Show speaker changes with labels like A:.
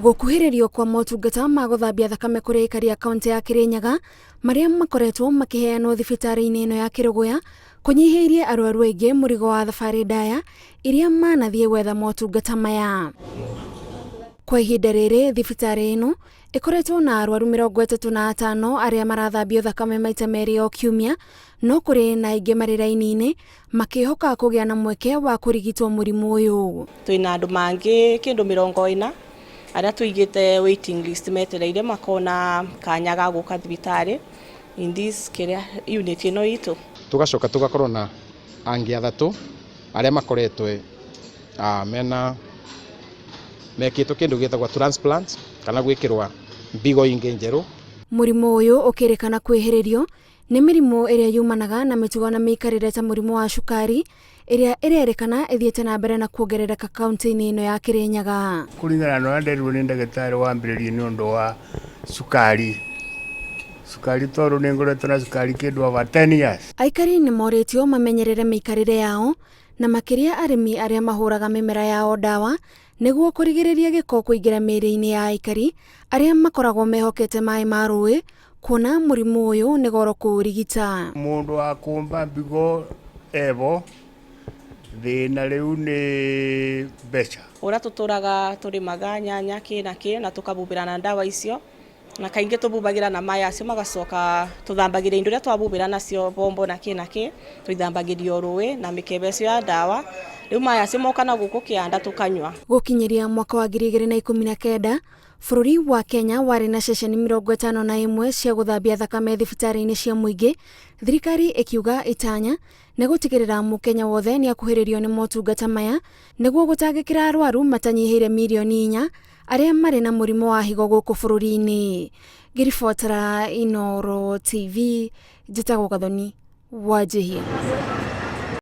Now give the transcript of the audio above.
A: Gukuhiririo kwa motungata ma guthambia thakame kuri Aikari a kaunti ya Kirinyaga maria makoretwo makiheanwo thibitari-ini ino ya Kerugoya kunyihiirie arwaru aingi murigo wa thabari ndaya iria manathie gwetha motungata maya. Kwa ihinda riri thibitari ino ikoretwo na arwaru 35 aria marathambio thakame maita meri o kiumia, no kuri na aingi mari raini-ini makihoka kugia na mweke wa kurigitwo murimu uyu.
B: Twina andu mangi kindu 40 aria tuigite waiting list metereire makona kanya ga guka thibitari in this unit ino itu.
C: Tugacoka tugakorwo na angi 3 aria makoretwe mekitwo kindu gitagwa transplant kana gwikirwa mbigo ingi njeru.
A: Murimu uyu ukirikana kwihiririo ni mirimu iria yumanaga na mitugo na mikarire ta murimu wa cukari iria irerikana ithiete na mbere na kwongerereka kaunti-ini ino ya Kirinyaga.
D: Kuringana na nderirwo ni ndagitari wambiririe ni undu wa cukari toru ni ngoretwo na cukari kindu over 10 years.
A: Aikari ni moritio mamenyerere mikarire yao na makiria arimi aria mahuraga mimera yao dawa niguo kurigiriria giko kuingira miri-ini ya Aikari aria makoragwo mehokete mai ma rui kuona murimu uyu ni goro kurigita.
D: Mundu wa kumba mbigo evo thina riu ni mbeca.
B: Ura tuturaga turimaga nyanya ki na tukabubira na ndawa icio na kaingi tububagira na mai acio magacoka tuthambagira indo ria twabubira nacio bombo na ki tuithambagirio rui na mikebe cio ya ndawa. Riu mai acio moka na guku kianda tukanywa.
A: Gukinyiria mwaka wa 2019 bururi wa Kenya wari na ceceni 51 cia guthambia thakame thibitari-ini cia muingi, thirikari ikiuga itanya ni gutigirira mukenya wothe ni akuhiririo ni motungata maya niguo gutangikira arwaru matanyihiire milioni 4 aria mari na murimu wa higo guku bururi-ini. Ngiribotera Inooro TV, njitagwo Gathoni Wanjihia.